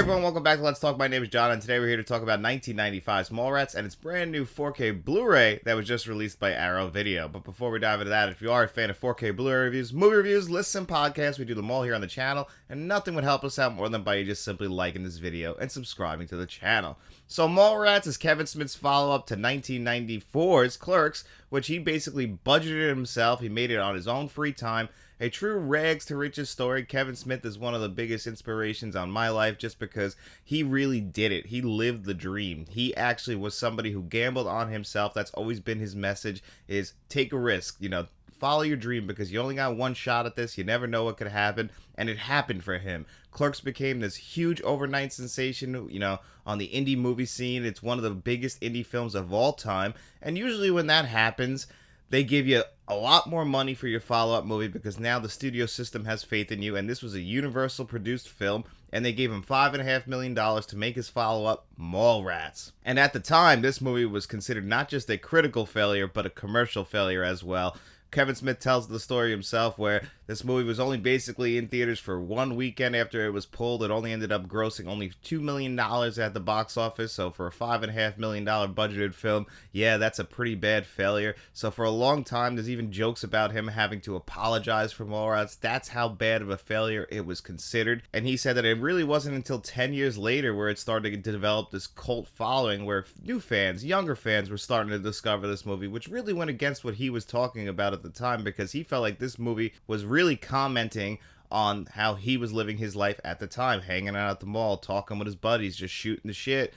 everyone, welcome back to Let's Talk. My name is John, and today we're here to talk about 1995's Mallrats and its brand new 4K Blu-ray that was just released by Arrow Video. But before we dive into that, if you are a fan of 4K Blu-ray reviews, movie reviews, lists, and podcasts, we do them all here on the channel, and nothing would help us out more than by you just simply liking this video and subscribing to the channel. So Mallrats is Kevin Smith's follow-up to 1994's Clerks, which he basically budgeted himself. He made it on his own free time. A true rags to riches story. Kevin Smith is one of the biggest inspirations on my life just because he really did it. He lived the dream. He actually was somebody who gambled on himself. That's always been his message, is take a risk, follow your dream because you only got one shot at this. You never know what could happen, and it happened for him. Clerks became this huge overnight sensation, on the indie movie scene. It's one of the biggest indie films of all time, and usually when that happens, they give you a lot more money for your follow-up movie because now the studio system has faith in you, and this was a Universal-produced film, and they gave him $5.5 million to make his follow-up, Mallrats. And at the time, this movie was considered not just a critical failure, but a commercial failure as well. Kevin Smith tells the story himself where this movie was only basically in theaters for one weekend after it was pulled. It only ended up grossing only $2 million at the box office. So for a $5.5 million budgeted film, yeah, that's a pretty bad failure. So for a long time, there's even jokes about him having to apologize for Mallrats. That's how bad of a failure it was considered. And he said that it really wasn't until 10 years later where it started to develop this cult following where new fans, younger fans were starting to discover this movie, which really went against what he was talking about at the time because he felt like this movie was really commenting on how he was living his life at the time, hanging out at the mall, talking with his buddies, just shooting the shit,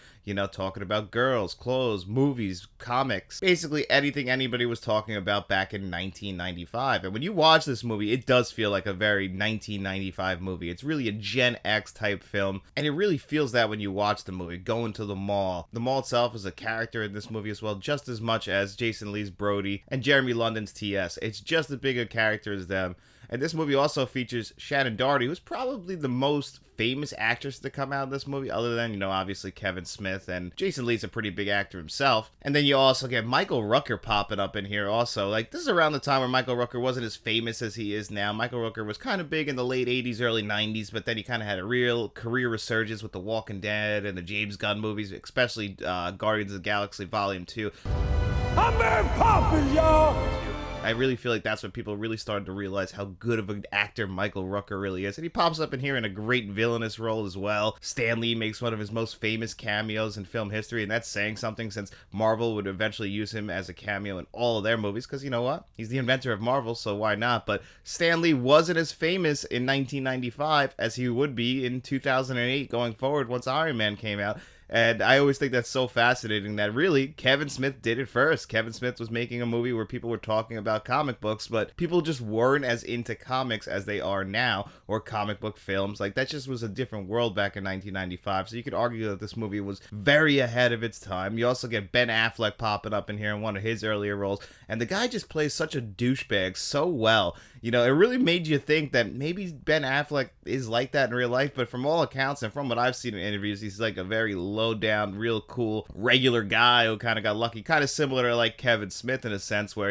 talking about girls, clothes, movies, comics, basically anything anybody was talking about back in 1995. And when you watch this movie, it does feel like a very 1995 movie. It's really a Gen X type film, and it really feels that when you watch the movie, going to the mall. The mall itself is a character in this movie as well, just as much as Jason Lee's Brody and Jeremy London's T.S. It's just as big a character as them. And this movie also features Shannon Doherty, who's probably the most famous actress to come out of this movie, other than, obviously Kevin Smith, and Jason Lee's a pretty big actor himself. And then you also get Michael Rooker popping up in here also. Like, this is around the time where Michael Rooker wasn't as famous as he is now. Michael Rooker was kind of big in the late 80s, early 90s, but then he kind of had a real career resurgence with The Walking Dead and the James Gunn movies, especially Guardians of the Galaxy Volume 2. I'm Mary Poppins, y'all! I really feel like that's when people really started to realize how good of an actor Michael Rooker really is. And he pops up in here in a great villainous role as well. Stan Lee makes one of his most famous cameos in film history, and that's saying something since Marvel would eventually use him as a cameo in all of their movies, because you know what? He's the inventor of Marvel, so why not? But Stan Lee wasn't as famous in 1995 as he would be in 2008 going forward once Iron Man came out. And I always think that's so fascinating that really Kevin Smith did it first. Kevin Smith was making a movie where people were talking about comic books, but people just weren't as into comics as they are now, or comic book films. Like, that just was a different world back in 1995. So you could argue that this movie was very ahead of its time. You also get Ben Affleck popping up in here in one of his earlier roles. And the guy just plays such a douchebag so well. It really made you think that maybe Ben Affleck is like that in real life, but from all accounts and from what I've seen in interviews, he's like a very low down, real cool, regular guy who kind of got lucky, kind of similar to like Kevin Smith in a sense where,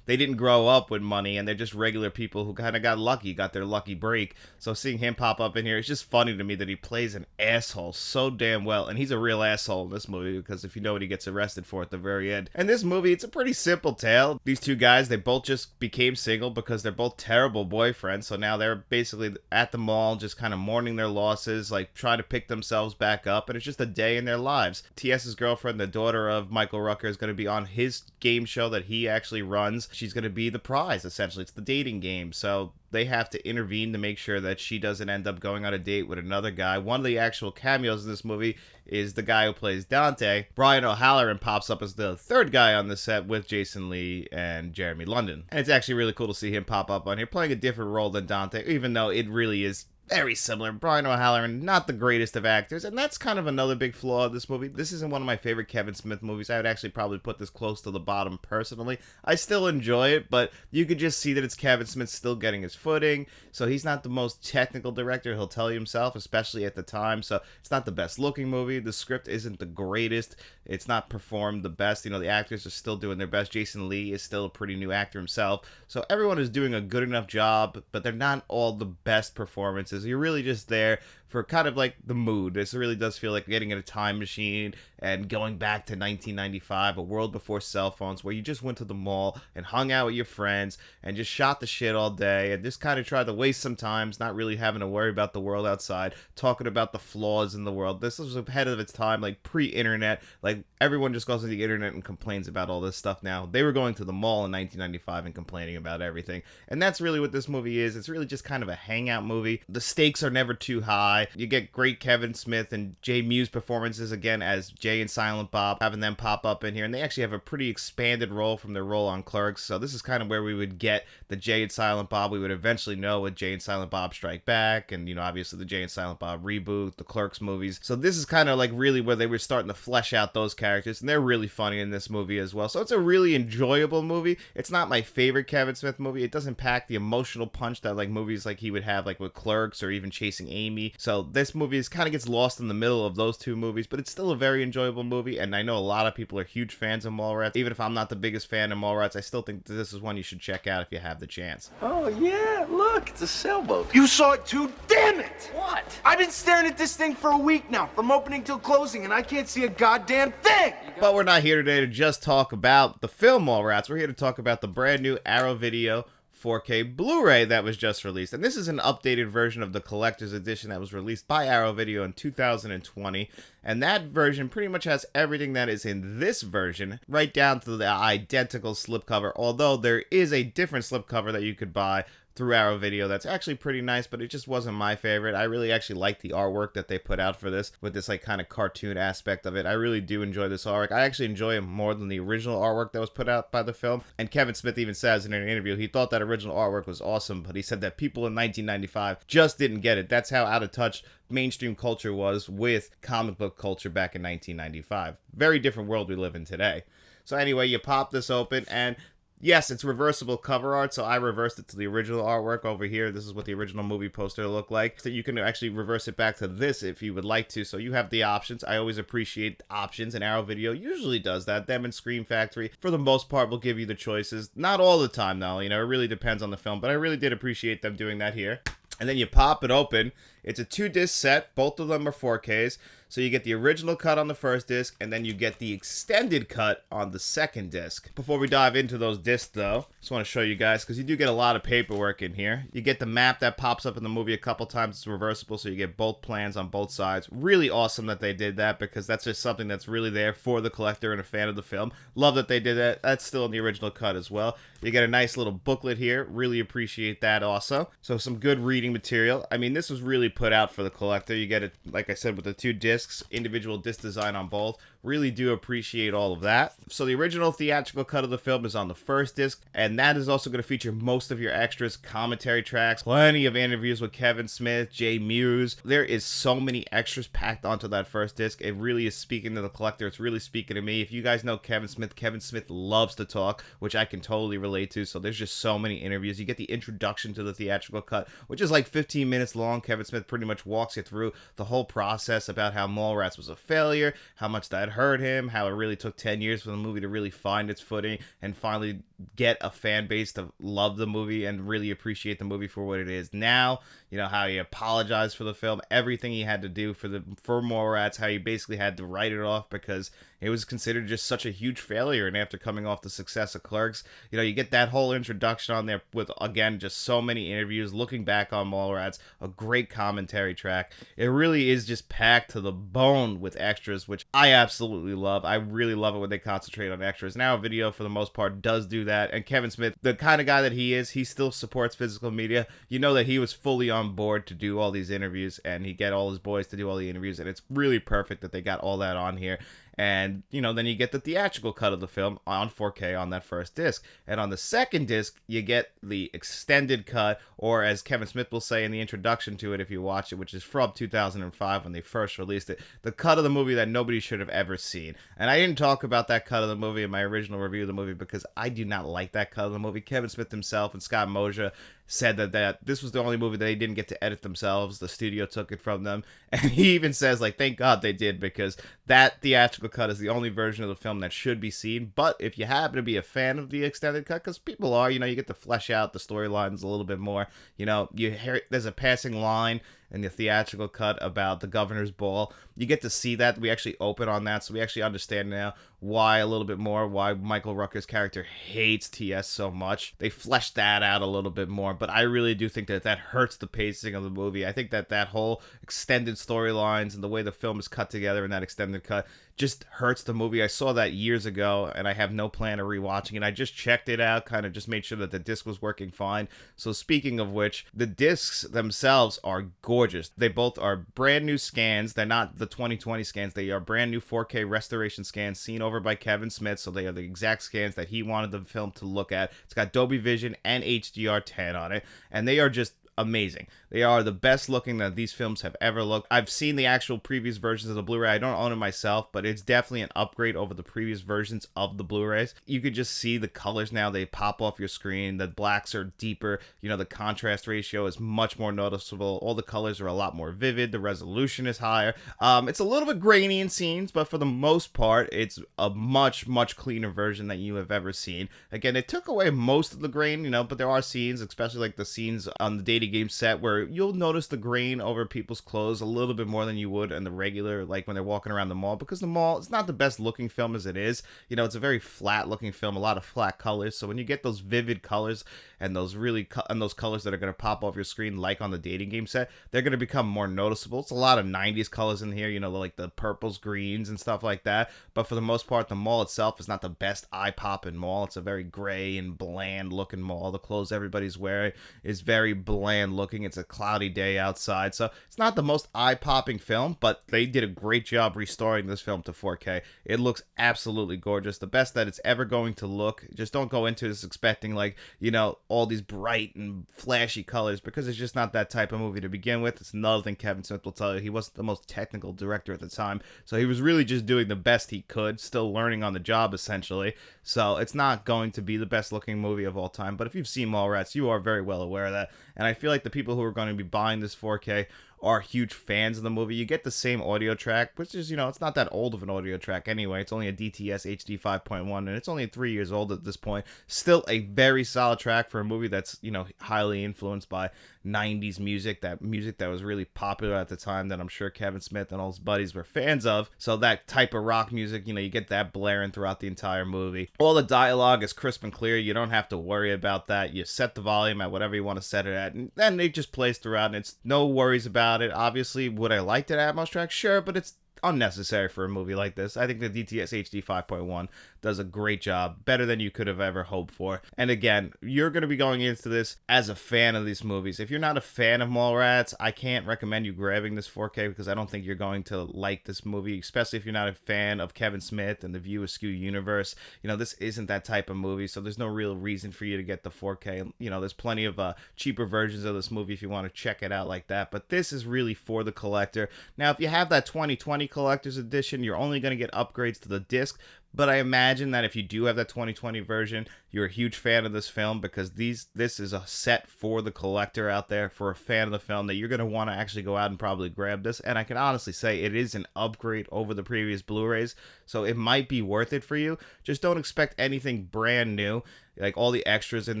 they didn't grow up with money and they're just regular people who kind of got lucky, got their lucky break. So seeing him pop up in here, it's just funny to me that he plays an asshole so damn well. And he's a real asshole in this movie because if you know what he gets arrested for at the very end. And this movie, it's a pretty simple tale. These two guys, they both just became single because they're both terrible boyfriends. So now they're basically at the mall just kind of mourning their losses, like trying to pick themselves back up. And it's just a day in their lives. T.S.'s girlfriend, the daughter of Michael Rooker, is going to be on his game show that he actually runs. She's going to be the prize, essentially. It's the dating game. So they have to intervene to make sure that she doesn't end up going on a date with another guy. One of the actual cameos in this movie is the guy who plays Dante. Brian O'Halloran pops up as the third guy on the set with Jason Lee and Jeremy London. And it's actually really cool to see him pop up on here, playing a different role than Dante, even though it really is very similar. Brian O'Halloran, not the greatest of actors, and that's kind of another big flaw of this movie. This isn't one of my favorite Kevin Smith movies. I would actually probably put this close to the bottom personally. I still enjoy it, but you could just see that it's Kevin Smith still getting his footing, so he's not the most technical director, he'll tell you himself, especially at the time, so it's not the best looking movie. The script isn't the greatest. It's not performed the best. The actors are still doing their best. Jason Lee is still a pretty new actor himself, so everyone is doing a good enough job, but they're not all the best performances. You're really just there for kind of like the mood. This really does feel like getting in a time machine and going back to 1995, a world before cell phones, where you just went to the mall and hung out with your friends and just shot the shit all day and just kind of tried to waste some time, not really having to worry about the world outside, talking about the flaws in the world. This was ahead of its time, like pre-internet. Like, everyone just goes to the internet and complains about all this stuff now. They were going to the mall in 1995 and complaining about everything. And that's really what this movie is. It's really just kind of a hangout movie. The stakes are never too high. You get great Kevin Smith and Jay Mewes performances again as Jay and Silent Bob, having them pop up in here. And they actually have a pretty expanded role from their role on Clerks. So this is kind of where we would get the Jay and Silent Bob we would eventually know with Jay and Silent Bob Strike Back, and, you know, obviously the Jay and Silent Bob reboot, the Clerks movies. So this is kind of like really where they were starting to flesh out those characters, and they're really funny in this movie as well. So it's a really enjoyable movie. It's not my favorite Kevin Smith movie. It doesn't pack the emotional punch that like movies like he would have like with Clerks or even Chasing Amy. So this movie kind of gets lost in the middle of those two movies, but it's still a very enjoyable movie, and I know a lot of people are huge fans of Mallrats. Even if I'm not the biggest fan of Mallrats, I still think that this is one you should check out if you have the chance. Oh, yeah, look, it's a sailboat. You saw it too? Damn it! What? I've been staring at this thing for a week now, from opening till closing, and I can't see a goddamn thing! But we're not here today to just talk about the film Mallrats. We're here to talk about the brand new Arrow Video 4K Blu-ray that was just released. And this is an updated version of the collector's edition that was released by Arrow Video in 2020. And that version pretty much has everything that is in this version, right down to the identical slipcover, although there is a different slipcover that you could buy through Arrow Video that's actually pretty nice, but it just wasn't my favorite. I really actually like the artwork that they put out for this, with this like kind of cartoon aspect of it. I really do enjoy this artwork. I actually enjoy it more than the original artwork that was put out by the film. And Kevin Smith even says in an interview he thought that original artwork was awesome, but he said that people in 1995 just didn't get it. That's how out of touch mainstream culture was with comic book culture back in 1995. Very different world we live in today. So anyway, you pop this open, and yes, it's reversible cover art, so I reversed it to the original artwork over here. This is what the original movie poster looked like. So you can actually reverse it back to this if you would like to. So you have the options. I always appreciate options, and Arrow Video usually does that. Them and Scream Factory, for the most part, will give you the choices. Not all the time, though. You know, it really depends on the film, but I really did appreciate them doing that here. And then you pop it open. It's a 2-disc set. Both of them are 4Ks. So you get the original cut on the first disc, and then you get the extended cut on the second disc. Before we dive into those discs, though, just want to show you guys, because you do get a lot of paperwork in here. You get the map that pops up in the movie a couple times. It's reversible, so you get both plans on both sides. Really awesome that they did that, because that's just something that's really there for the collector and a fan of the film. Love that they did that. That's still in the original cut as well. You get a nice little booklet here. Really appreciate that also. So some good reading material. I mean, this was really put out for the collector. You get it, like I said, with the 2 discs, individual disc design on both. Really do appreciate all of that. So the original theatrical cut of the film is on the first disc, and that is also going to feature most of your extras, commentary tracks, plenty of interviews with Kevin Smith, Jay Mewes. There is so many extras packed onto that first disc. It really is speaking to the collector. It's really speaking to me. If you guys know Kevin Smith loves to talk, which I can totally relate to. So there's just so many interviews. You get the introduction to the theatrical cut, which is like 15 minutes long. Kevin Smith pretty much walks you through the whole process about how Mallrats was a failure, how much that hurt him, how it really took 10 years for the movie to really find its footing and finally get a fan base to love the movie and really appreciate the movie for what it is now. You know, how he apologized for the film, everything he had to do for Mallrats, how he basically had to write it off because it was considered just such a huge failure. And after coming off the success of Clerks, you know, you get that whole introduction on there with, again, just so many interviews, looking back on Mallrats, a great commentary track. It really is just packed to the bone with extras, which I absolutely love. I really love it when they concentrate on extras. Now, a video, for the most part, does do that. And Kevin Smith, the kind of guy that he is, he still supports physical media. You know that he was fully on board to do all these interviews, and he get all his boys to do all the interviews, and it's really perfect that they got all that on here. And, you know, then you get the theatrical cut of the film on 4K on that first disc. And on the second disc, you get the extended cut, or as Kevin Smith will say in the introduction to it if you watch it, which is from 2005 when they first released it, the cut of the movie that nobody should have ever seen. And I didn't talk about that cut of the movie in my original review of the movie because I do not like that cut of the movie. Kevin Smith himself and Scott Mosier said that this was the only movie that they didn't get to edit themselves. The studio took it from them. And he even says, like, thank God they did, because that theatrical cut is the only version of the film that should be seen. But if you happen to be a fan of the extended cut, because people are, you know, you get to flesh out the storylines a little bit more. You know, you hear there's a passing line in the theatrical cut about the governor's ball. You get to see that. We actually open on that, so we actually understand now why a little bit more, why Michael Rooker's character hates TS so much. They fleshed that out a little bit more, but I really do think that that hurts the pacing of the movie. I think that that whole extended storylines and the way the film is cut together in that extended cut just hurts the movie. I saw that years ago, and I have no plan of rewatching it. I just checked it out, kind of just made sure that the disc was working fine. So speaking of which, the discs themselves are gorgeous. They both are brand new scans. They're not the 2020 scans. They are brand new 4K restoration scans seen over by Kevin Smith, so they are the exact scans that he wanted the film to look at. It's got Dolby Vision and HDR10 on it, and they are just amazing. They are the best looking that these films have ever looked. I've seen the actual previous versions of the Blu-ray. I don't own it myself, but it's definitely an upgrade over the previous versions of the Blu-rays. You could just see the colors now. They pop off your screen. The blacks are deeper. You know, the contrast ratio is much more noticeable. All the colors are a lot more vivid. The resolution is higher. It's a little bit grainy in scenes, but for the most part, it's a much, much cleaner version that you have ever seen. Again, it took away most of the grain, you know, but there are scenes, especially like the scenes on the dating game set, where you'll notice the grain over people's clothes a little bit more than you would in the regular, like when they're walking around the mall, because the mall, it's not the best looking film as it is. You know, it's a very flat looking film, a lot of flat colors. So when you get those vivid colors and those really those colors that are going to pop off your screen, like on the dating game set, they're going to become more noticeable. It's a lot of 90s colors in here, you know, like the purples, greens, and stuff like that. But for the most part, the mall itself is not the best eye-popping mall. It's a very gray and bland looking mall. The clothes everybody's wearing is very bland looking. It's a cloudy day outside, so it's not the most eye-popping film, but they did a great job restoring this film to 4K. It looks absolutely gorgeous, the best that it's ever going to look. Just don't go into this expecting, like, you know, all these bright and flashy colors, because it's just not that type of movie to begin with. It's another thing Kevin Smith will tell you. He wasn't the most technical director at the time, so he was really just doing the best he could, still learning on the job essentially. So it's not going to be the best looking movie of all time, but if you've seen Mallrats, you are very well aware of that. And I feel like the people who are going to be buying this 4K are huge fans of the movie. You get the same audio track, which is, you know, it's not that old of an audio track anyway. It's only a DTS HD 5.1, and it's only 3 years old at this point. Still a very solid track for a movie that's, you know, highly influenced by 90s music, that was really popular at the time, that I'm sure Kevin Smith and all his buddies were fans of. So that type of rock music, you know, you get that blaring throughout the entire movie. All the dialogue is crisp and clear. You don't have to worry about that. You set the volume at whatever you want to set it at, and then it just plays throughout, and it's no worries about it. Obviously, would I like that Atmos track? Sure, but it's unnecessary for a movie like this. I think the DTS HD 5.1 does a great job, better than you could have ever hoped for. And again, you're going to be going into this as a fan of these movies. If you're not a fan of Mallrats, I can't recommend you grabbing this 4K, because I don't think you're going to like this movie, especially if you're not a fan of Kevin Smith and the View Askew universe. You know, this isn't that type of movie, so there's no real reason for you to get the 4K. You know, there's plenty of cheaper versions of this movie if you want to check it out like that, but this is really for the collector. Now, if you have that 2020 collector's edition, you're only going to get upgrades to the disc, but I imagine that if you do have that 2020 version, you're a huge fan of this film, because this is a set for the collector out there, for a fan of the film, that you're going to want to actually go out and probably grab this. And I can honestly say it is an upgrade over the previous Blu-rays, so it might be worth it for you. Just don't expect anything brand new. Like, all the extras in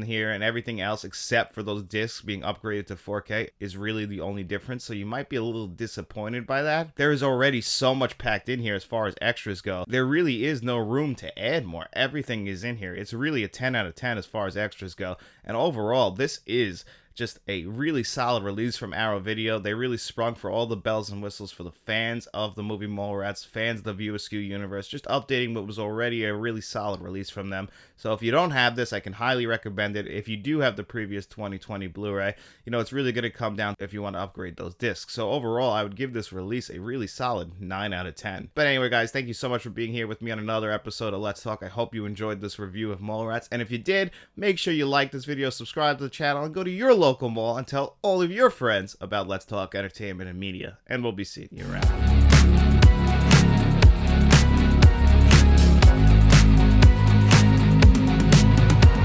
here and everything else except for those discs being upgraded to 4K is really the only difference, so you might be a little disappointed by that. There is already so much packed in here as far as extras go. There really is no room to add more. Everything is in here. It's really a 10 out of 10 as far as extras go, and overall, this is just a really solid release from Arrow Video. They really sprung for all the bells and whistles for the fans of the movie Mallrats, fans of the View Askew universe, just updating what was already a really solid release from them. So if you don't have this, I can highly recommend it. If you do have the previous 2020 Blu-ray, you know, it's really going to come down if you want to upgrade those discs. So overall, I would give this release a really solid 9 out of 10. But anyway, guys, thank you so much for being here with me on another episode of Let's Talk. I hope you enjoyed this review of Mallrats, and if you did, make sure you like this video, subscribe to the channel, and go to your local mall and tell all of your friends about Let's Talk Entertainment and Media, and we'll be seeing you around.